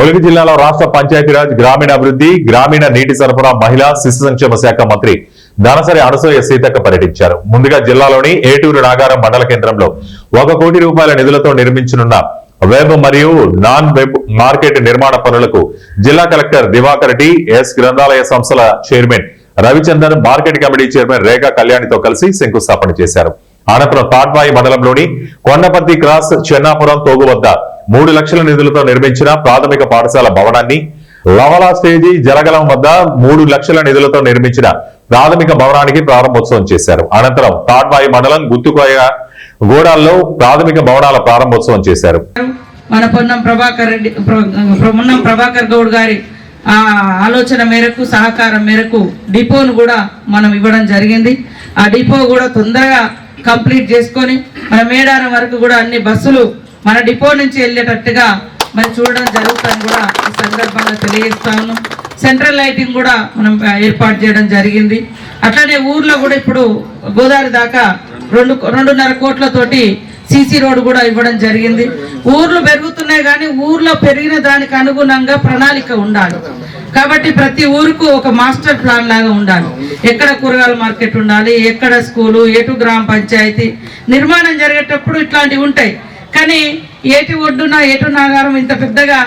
ములుగు జిల్లాలో రాష్ట్ర పంచాయతీరాజ్ గ్రామీణాభివృద్ధి గ్రామీణ నీటి సరఫరా మహిళా శిశు సంక్షేమ శాఖ మంత్రి దానసరి అనసూయ సీతక్క పర్యటించారు. ముందుగా జిల్లాలోని ఏటూరు నాగారం మండల కేంద్రంలో 1 కోటి రూపాయల నిధులతో నిర్మించనున్న వెబ్ మరియు నాన్ వెబ్ మార్కెట్ నిర్మాణ పనులకు జిల్లా కలెక్టర్ దివాకర్ రెడ్డి, ఎస్ గ్రంథాలయ సంస్థల chairman Ravichandan, market committee chairman రేఖా కళ్యాణితో కలిసి శంకుస్థాపన చేశారు. అనంతరం తాడ్వాయి మండలంలోని కొండపర్తి క్రాస్ చెన్నాపురం తోగు వద్ద 3 లక్షల నిధులతో నిర్మించిన ప్రాథమిక పాఠశాల భవనాన్ని, లవలా స్టేజీ జలగలం వద్ద 3 లక్షల నిధులతో నిర్మించిన ప్రాథమిక భవనానికి ప్రారంభోత్సవం చేశారు. అనంతరం తాడ్వాయి మండలం గుత్తుకోయ గూడాల్లో ప్రాథమిక భవనాల ప్రారంభోత్సవం చేశారు. మన పొన్నం ప్రభాకర్ గౌడ్ గారి ఆలోచన మేరకు, సహకారం మేరకు డిపోను కూడా మనం ఇవ్వడం జరిగింది. ఆ డిపో కూడా తొందరగా కంప్లీట్ చేసుకొని మన మేడారం వరకు కూడా అన్ని బస్సులు మన డిపో నుంచి వెళ్ళేటట్టుగా మరి చూడడం జరుగుతుందని కూడా ఈ సందర్భంగా తెలియజేస్తాను. సెంట్రల్ లైటింగ్ కూడా మనం ఏర్పాటు చేయడం జరిగింది. అట్లనే ఊర్లో కూడా ఇప్పుడు గోదావరి దాకా 2.5 కోట్లతోటి సీసీ రోడ్ కూడా ఇవ్వడం జరిగింది. ఊర్లు పెరుగుతున్నాయి కానీ ఊర్లో పెరిగిన దానికి అనుగుణంగా ప్రణాళిక ఉండాలి. కాబట్టి ప్రతి ఊరుకు ఒక మాస్టర్ ప్లాన్ లాగా ఉండాలి. ఎక్కడ కూరగాయల మార్కెట్ ఉండాలి, ఎక్కడ స్కూలు, ఎటు గ్రామ పంచాయతీ నిర్మాణం జరిగేటప్పుడు ఇట్లాంటివి ఉంటాయి. కానీ ఏటి ఒడ్డున ఎటు నాగారం ఇంత పెద్దగా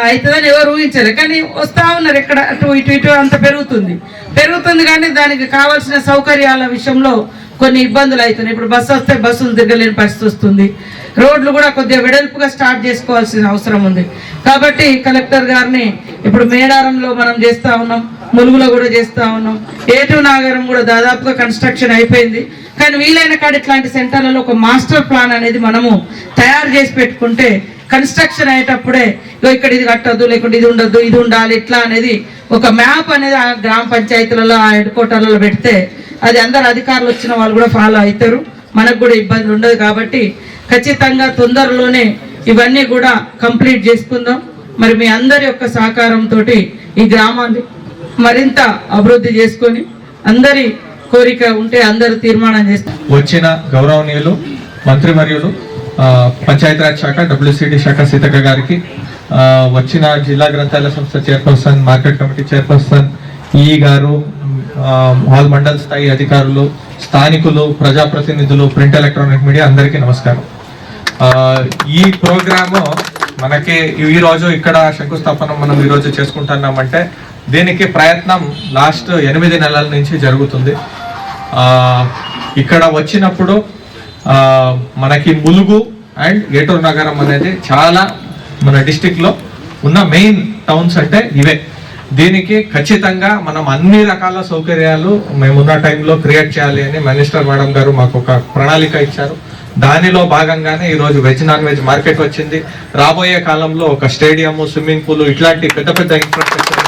అవుతుందని ఎవరు ఊహించలేదు. కానీ వస్తూ ఉన్నారు, ఎక్కడ అటు ఇటు అంత పెరుగుతుంది కానీ దానికి కావాల్సిన సౌకర్యాల విషయంలో కొన్ని ఇబ్బందులు అవుతున్నాయి. ఇప్పుడు బస్సు వస్తే బస్సులు తిరగలేని పరిస్థితి వస్తుంది. రోడ్లు కూడా కొద్దిగా వెడల్పుగా స్టార్ట్ చేసుకోవాల్సిన అవసరం ఉంది. కాబట్టి కలెక్టర్ గారిని ఇప్పుడు మేడారంలో మనం చేస్తూ ఉన్నాం, ములుగులో కూడా చేస్తూ ఉన్నాం, ఏటూ నాగారం కూడా దాదాపుగా కన్స్ట్రక్షన్ అయిపోయింది. కానీ వీలైన కాడ ఇట్లాంటి సెంటర్లలో ఒక మాస్టర్ ప్లాన్ అనేది మనము తయారు చేసి పెట్టుకుంటే కన్స్ట్రక్షన్ అయ్యేటప్పుడే ఇక్కడ ఇది కట్టద్దు, లేకుంటే ఇది ఉండద్దు, ఇది ఉండాలి, ఇట్లా అనేది ఒక మ్యాప్ అనేది ఆ గ్రామ పంచాయతీలలో, ఆ హెడ్ క్వార్టర్లలో పెడితే అది అందరు అధికారులు వచ్చిన వాళ్ళు కూడా ఫాలో అవుతారు, మనకు కూడా ఇబ్బంది ఉండదు. కాబట్టి ఖచ్చితంగా తొందరలోనే ఇవన్నీ కూడా కంప్లీట్ చేసుకుందాం. మరి మీ అందరి యొక్క సహకారంతో ఈ గ్రామాన్ని మరింత అభివృద్ధి చేసుకొని అందరి కోరిక ఉంటే అందరూ తీర్మానం చేస్తారు. వచ్చిన గౌరవనీయులు మంత్రివర్యులు పంచాయతీరాజ్ శాఖ WCD శాఖ సీతక్క గారికి, వచ్చిన జిల్లా గ్రంథాలయ సంస్థ చైర్పర్సన్, మార్కెట్ కమిటీ చైర్పర్సన్, ఈ గారు, ఆల్ మండల్ స్థాయి అధికారులు, స్థానికులు, ప్రజాప్రతినిధులు, ప్రింట్ ఎలక్ట్రానిక్ మీడియా అందరికీ నమస్కారం. ఈ ప్రోగ్రాము మనకి ఈరోజు ఇక్కడ శంకుస్థాపన మనం ఈరోజు చేసుకుంటున్నామంటే దీనికి ప్రయత్నం లాస్ట్ 8 నెలల నుంచి జరుగుతుంది. ఇక్కడ వచ్చినప్పుడు మనకి ములుగు అండ్ ఏటూరు నగరం అనేది చాలా మన డిస్టిక్లో ఉన్న మెయిన్ టౌన్స్ అంటే ఇవే. దీనికి ఖచ్చితంగా మనం అన్ని రకాల సౌకర్యాలు మేమున్న టైంలో క్రియేట్ చేయాలి అని మినిస్టర్ మేడం గారు మాకు ఒక ప్రణాళిక ఇచ్చారు. దానిలో భాగంగానే ఈరోజు వెజ్ నాన్ వెజ్ మార్కెట్ వచ్చింది. రాబోయే కాలంలో ఒక స్టేడియం, స్విమ్మింగ్ పూల్ ఇట్లాంటి పెద్ద ఇన్ఫ్రాస్ట్రక్చర్